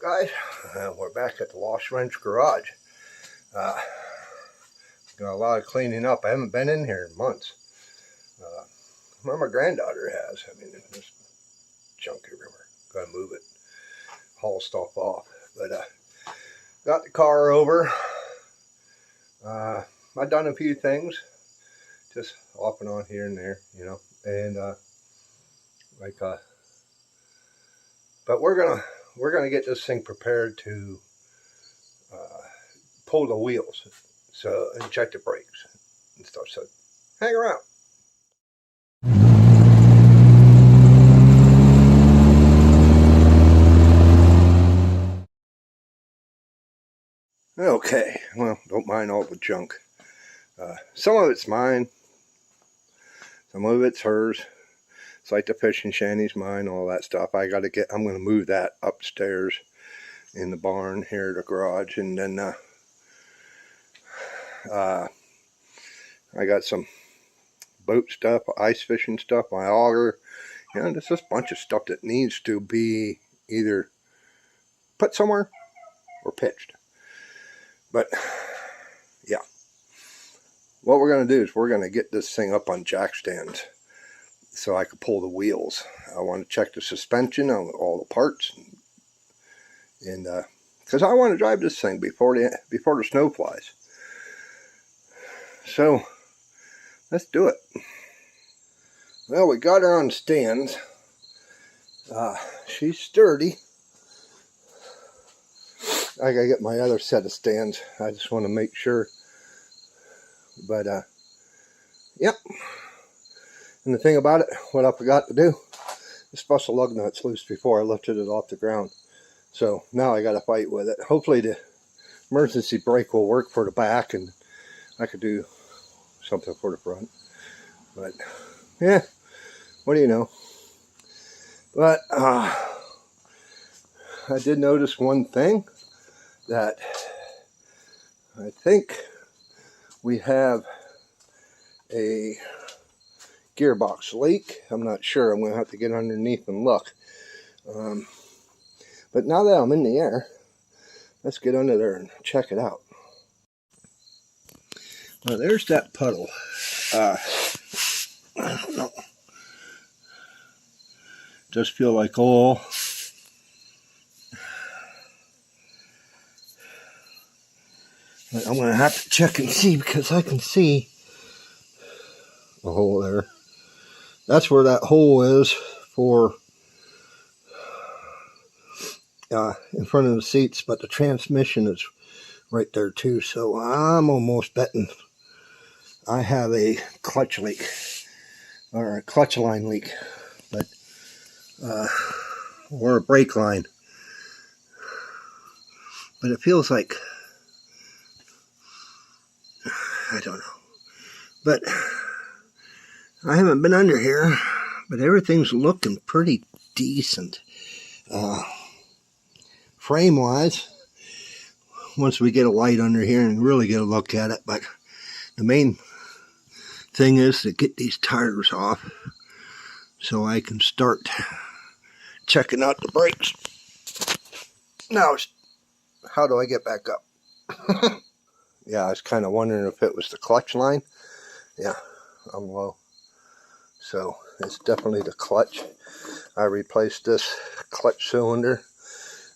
guys, we're back at the Wash Wrench garage. Got a lot of cleaning up. I haven't been in here in months. Well, my granddaughter has. I mean, there's junk everywhere. Gotta move it, haul stuff off. But got the car over. I've done a few things, just off and on here and there, you know, and but we're gonna get this thing prepared to pull the wheels, so, and check the brakes and stuff. So hang around. Okay, well, don't mind all the junk. Some of it's mine, some of it's hers. It's like the fishing shanty's mine, all that stuff. I'm gonna move that upstairs in the barn here at the garage, and then I got some boat stuff, ice fishing stuff, my auger, you know, there's just a bunch of stuff that needs to be either put somewhere or pitched. But yeah, what we're going to do is we're going to get this thing up on jack stands so I can pull the wheels. I want to check the suspension on all the parts, and because I want to drive this thing before the snow flies. So let's do it. Well, we got her on stands. She's sturdy. I gotta get my other set of stands. I just want to make sure. But yep. And the thing about it, what I forgot to do, this bust of lug nuts loose before I lifted it off the ground. So now I got to fight with it. Hopefully the emergency brake will work for the back, and I could do something for the front. But yeah, what do you know? But I did notice one thing, that I think we have a gearbox leak. I'm not sure. I'm going to have to get underneath and look. But now that I'm in the air, let's get under there and check it out. Well, there's that puddle. I don't know. Just feel like oil. I'm going to have to check and see, because I can see a hole there. That's where that hole is for in front of the seats, but the transmission is right there too. So I'm almost betting I have a clutch leak, or a clutch line leak, but or a brake line. But it feels like, I don't know. But I haven't been under here, but everything's looking pretty decent. Frame-wise, once we get a light under here and really get a look at it, but the main thing is to get these tires off so I can start checking out the brakes. Now, how do I get back up? Yeah, I was kind of wondering if it was the clutch line. Yeah, I'm low. So it's definitely the clutch. I replaced this clutch cylinder.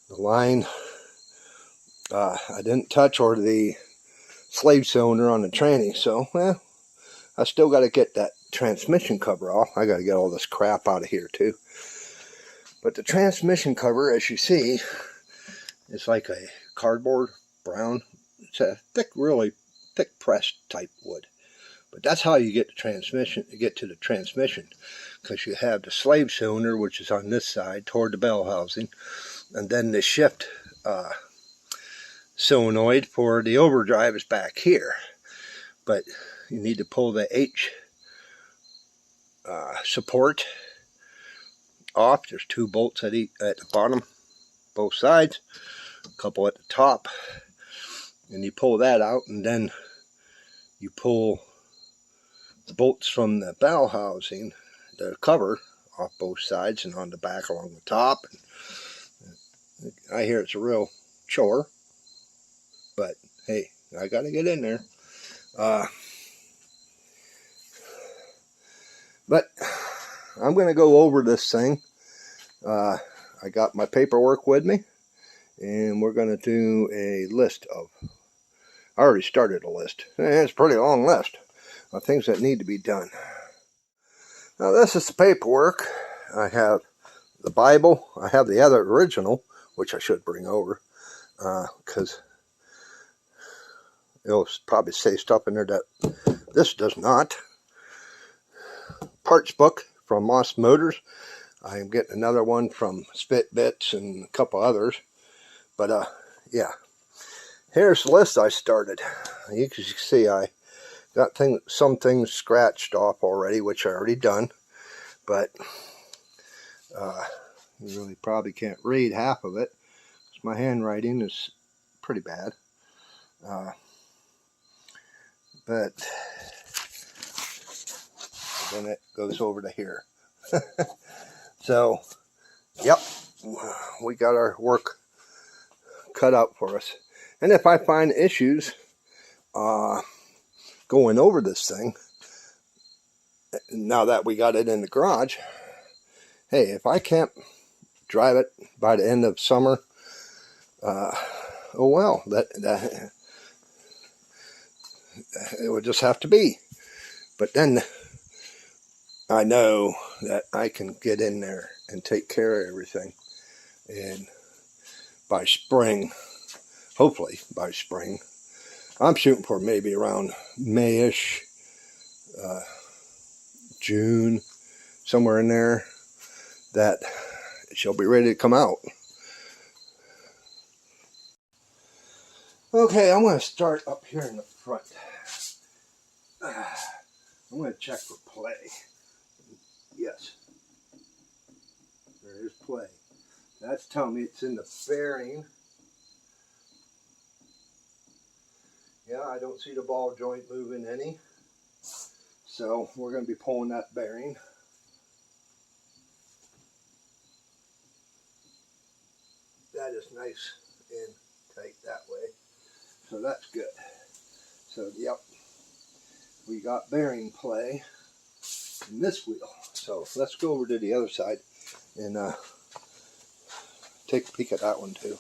The line, I didn't touch, or the slave cylinder on the tranny. So, well, I still got to get that transmission cover off. I got to get all this crap out of here too. But the transmission cover, as you see, is like a cardboard brown. It's a thick, really thick pressed type wood. But that's how you get the transmission, to the transmission, because you have the slave cylinder, which is on this side toward the bell housing, and then the shift solenoid for the overdrive is back here. But you need to pull the H support off. There's 2 bolts at the bottom, both sides, a couple at the top, and you pull that out, and then you pull the bolts from the bell housing, the cover, off both sides and on the back along the top. I hear it's a real chore, but hey, I gotta get in there. But I'm gonna go over this thing. I got my paperwork with me, and we're gonna do a list of, I already started a list. It's a pretty long list of things that need to be done. Now this is the paperwork. I have the Bible. I have the other original, which I should bring over, because it'll probably say stuff in there that this does not. Parts book from Moss Motors. I'm getting another one from Spit Bits and a couple others. But yeah, here's the list I started. You can see I got some things scratched off already, which I already done. But you really probably can't read half of it. My handwriting is pretty bad. But then it goes over to here. So, yep, we got our work cut out for us. And if I find issues going over this thing, now that we got it in the garage, hey, if I can't drive it by the end of summer, oh well, that it would just have to be. But then I know that I can get in there and take care of everything. And by spring, hopefully by spring, I'm shooting for maybe around May-ish, June, somewhere in there, that she'll be ready to come out. Okay, I'm going to start up here in the front. I'm going to check for play. Yes, there is play. That's telling me it's in the bearing. Yeah, I don't see the ball joint moving any. So we're going to be pulling that bearing. That is nice and tight that way. So that's good. So yep, we got bearing play in this wheel. So let's go over to the other side and take a peek at that one too.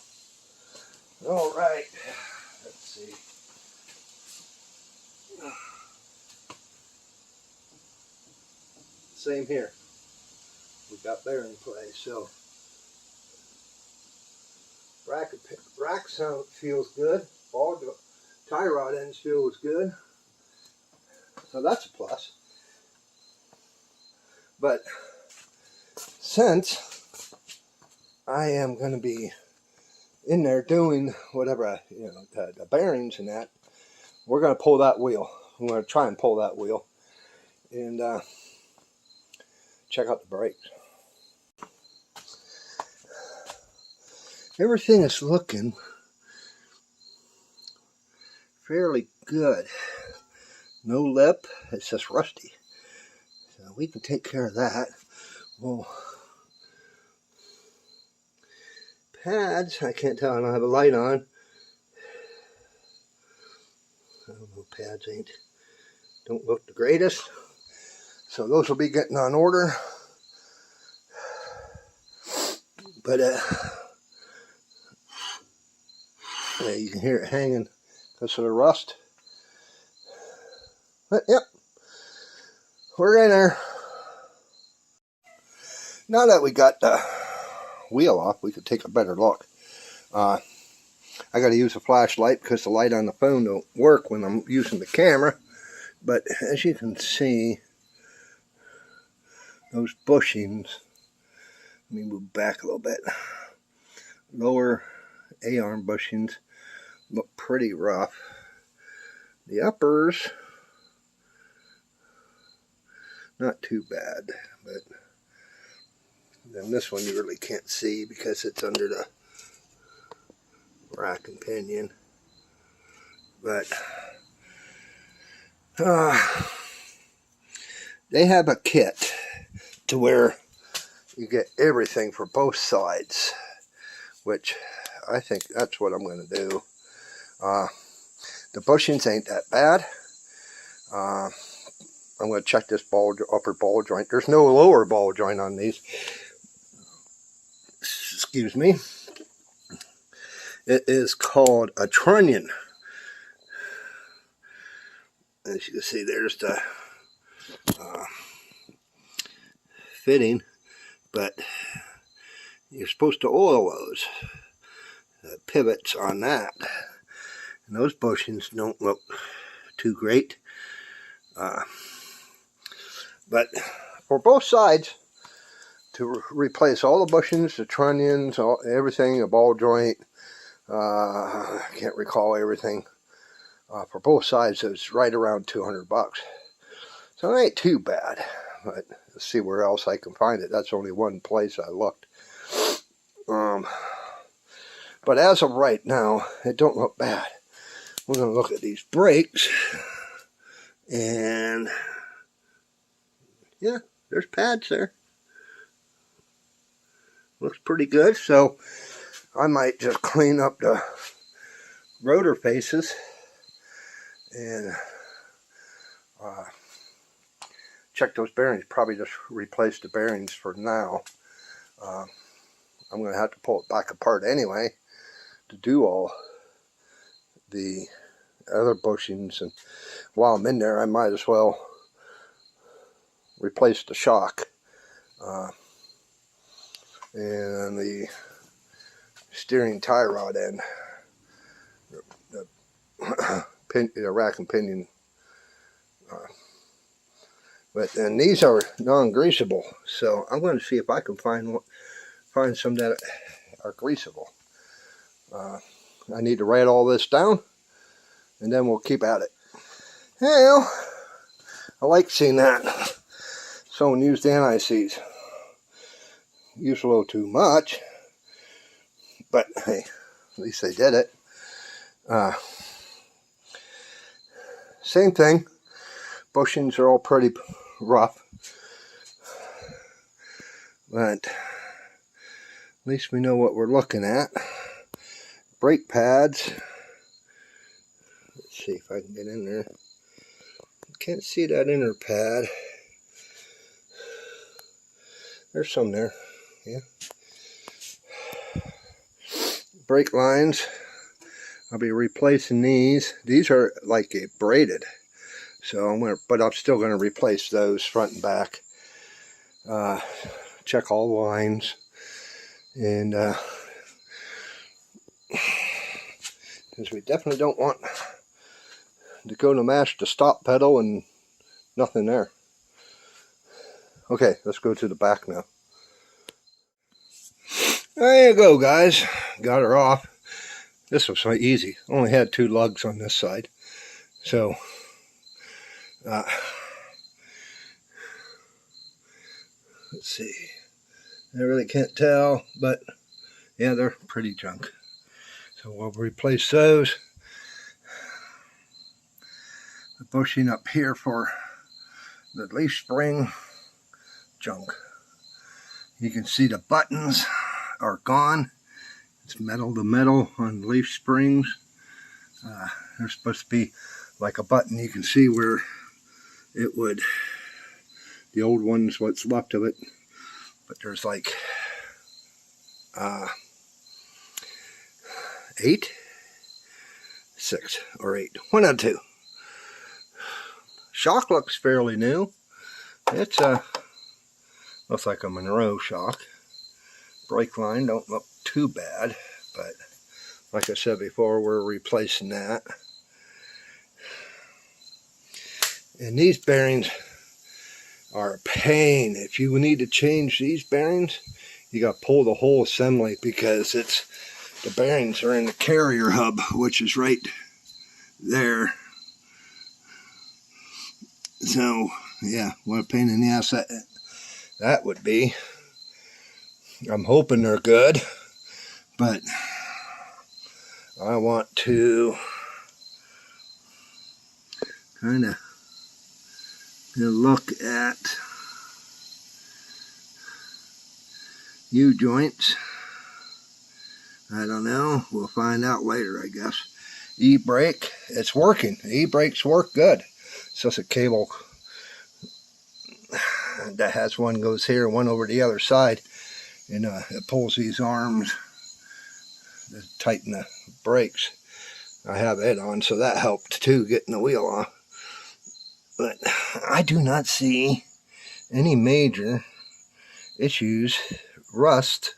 All right, let's see. Same here. We got bearing play. So rack sound feels good. Ball tie rod ends feels good. So that's a plus. But since I am going to be in there doing whatever, the bearings and that, we're going to pull that wheel. I'm going to try and pull that wheel and check out the brakes. Everything is looking fairly good. No lip, it's just rusty. So we can take care of that. Well, pads, I can't tell, I don't have a light on. I don't know, pads don't look the greatest. So those will be getting on order. But yeah, you can hear it hanging because of the rust. But yep, we're in there. Now that we got the wheel off, we could take a better look. I got to use a flashlight because the light on the phone don't work when I'm using the camera. But as you can see, those bushings, let me move back a little bit. Lower A-arm bushings look pretty rough. The uppers, not too bad, but then this one you really can't see because it's under the rack and pinion. But they have a kit to where you get everything for both sides, which I think that's what I'm going to do. The bushings ain't that bad. I'm going to check this upper ball joint. There's no lower ball joint on these. Excuse me. It is called a trunnion. As you can see, there's the fitting, but you're supposed to oil those pivots on that, and those bushings don't look too great. But for both sides, to replace all the bushings, the trunnions, everything, the ball joint, I can't recall everything. For both sides, it's right around 200 bucks. So it ain't too bad. But let's see where else I can find it. That's only one place I looked. But as of right now, it don't look bad. We're going to look at these brakes. And yeah, there's pads there. Looks pretty good. So I might just clean up the rotor faces and check those bearings. Probably just replace the bearings for now. I'm going to have to pull it back apart anyway to do all the other bushings, and while I'm in there I might as well replace the shock and the steering tie rod end, the rack and pinion. And these are non-greasable, so I'm going to see if I can find some that are greasable. I need to write all this down, and then we'll keep at it. Well, I like seeing that someone used anti-seize. Used a little too much, but hey, at least they did it. Same thing. Bushings are all pretty rough, but at least we know what we're looking at. Brake pads. Let's see if I can get in there. Can't see that inner pad. There's some there. Yeah. Brake lines. I'll be replacing these. These are like braided, so but I'm still going to replace those front and back. Check all the lines, and because we definitely don't want to go to mash the stop pedal and nothing there. Okay, let's go to the back now. There you go, guys. Got her off. This was so easy. Only had 2 lugs on this side. So, let's see. I really can't tell, but yeah, they're pretty junk. So we'll replace those. The bushing up here for the leaf spring, junk. You can see the buttons are gone. It's metal to metal on leaf springs. There's supposed to be like a button. You can see where it would, the old one's what's left of it, but there's like 8, 6 or 8, one of 2. Shock looks fairly new. It's looks like a Monroe shock. Brake line don't look too bad, but like I said before, we're replacing that. And these bearings are a pain. If you need to change these bearings, you got to pull the whole assembly, because the bearings are in the carrier hub, which is right there. So yeah, what a pain in the ass that would be. I'm hoping they're good, but I want to kind of look at U-joints. I don't know. We'll find out later, I guess. E-brake, it's working. E-brakes work good. It's just a cable that has one goes here and one over the other side, and it pulls these arms to tighten the brakes. I have it on, so that helped too, getting the wheel off. But I do not see any major issues. Rust.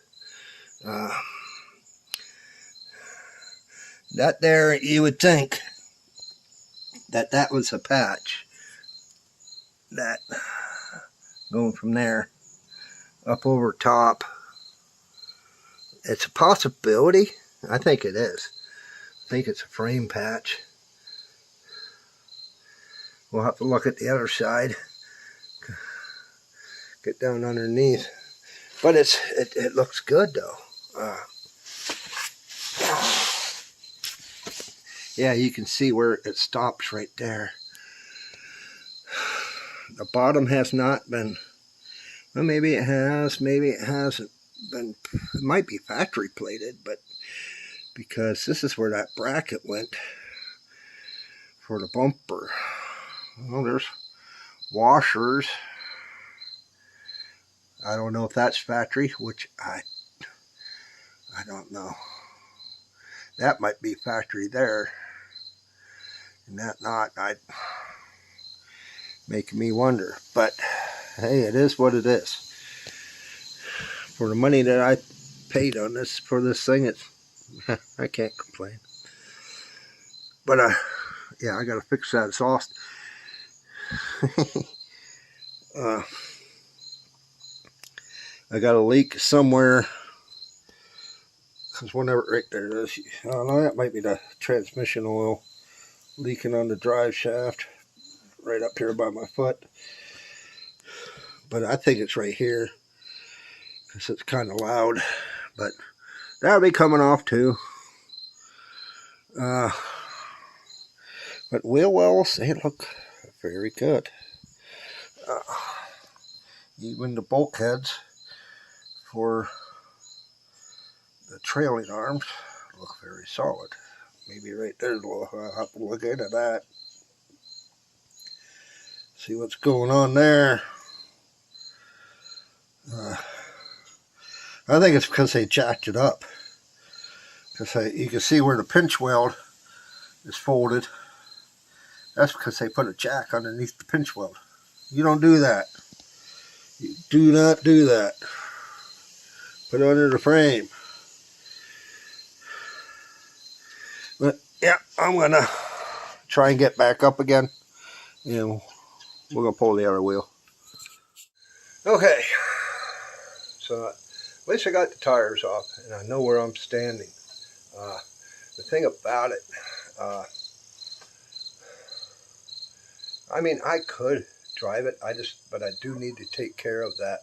That there, you would think that was a patch. That going from there up over top. It's a possibility. I think it is. I think it's a frame patch. We'll have to look at the other side. Get down underneath. But it looks good though. Yeah, you can see where it stops right there. The bottom has not been, well, maybe it has, maybe it hasn't been, it might be factory plated, but because this is where that bracket went for the bumper. Well, there's washers. I don't know if that's factory, which I don't know. That might be factory there. And that not, making me wonder. But hey, it is what it is. For the money that I paid on this, for this thing, it's I can't complain. But yeah, I gotta fix that exhaust. I got a leak somewhere. Because whenever, right there it is. I don't know, that might be the transmission oil leaking on the drive shaft. Right up here by my foot. But I think it's right here. Because it's kind of loud. But that'll be coming off too. But wheel wells, they look very good. Even the bulkheads for the trailing arms look very solid. Maybe right there's a little, I'll have to look into that. See what's going on there. I think it's because they jacked it up. Because you can see where the pinch weld is folded. That's because they put a jack underneath the pinch weld. You don't do that. You do not do that. Put it under the frame. But yeah, I'm going to try and get back up again. And we're going to pull the other wheel. Okay. So at least I got the tires off and I know where I'm standing. The thing about it, I mean, I could drive it. But I do need to take care of that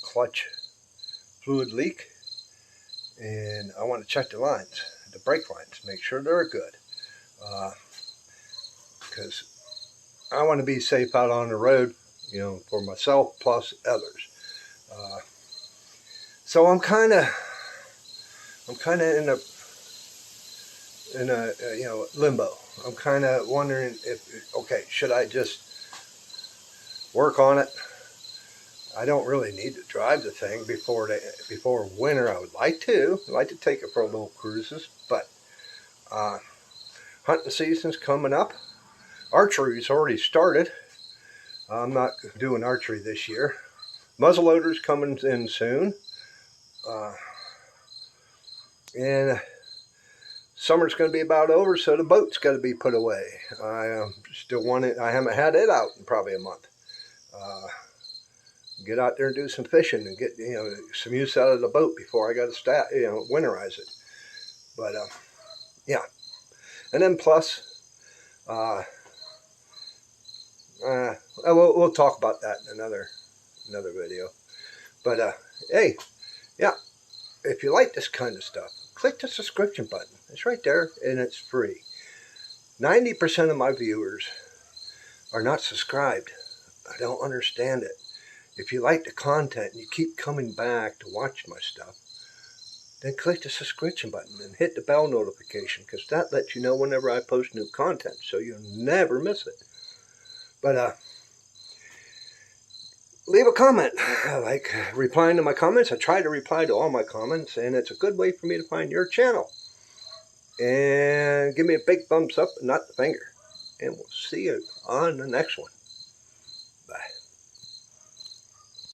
clutch fluid leak, and I want to check the lines, the brake lines, make sure they're good, because I want to be safe out on the road, you know, for myself plus others. So I'm kind of in a you know, limbo. I'm kind of wondering if, okay, should I just work on it? I don't really need to drive the thing before winter. I would like to. I'd like to take it for little cruises, but hunting season's coming up. Archery's already started. I'm not doing archery this year. Muzzleloader's coming in soon. And summer's going to be about over, so the boat's got to be put away. I still want it. I haven't had it out in probably a month. Get out there and do some fishing and get, you know, some use out of the boat before I got to you know, winterize it. But yeah, and then plus, we'll talk about that in another video. But hey, yeah, if you like this kind of stuff, click the subscription button. It's right there and it's free. 90% of my viewers are not subscribed. I don't understand it. If you like the content and you keep coming back to watch my stuff, then click the subscription button and hit the bell notification, because that lets you know whenever I post new content, so you'll never miss it. But leave a comment. I like replying to my comments. I try to reply to all my comments, and it's a good way for me to find your channel. And give me a big thumbs up and not the finger. And we'll see you on the next one. Bye.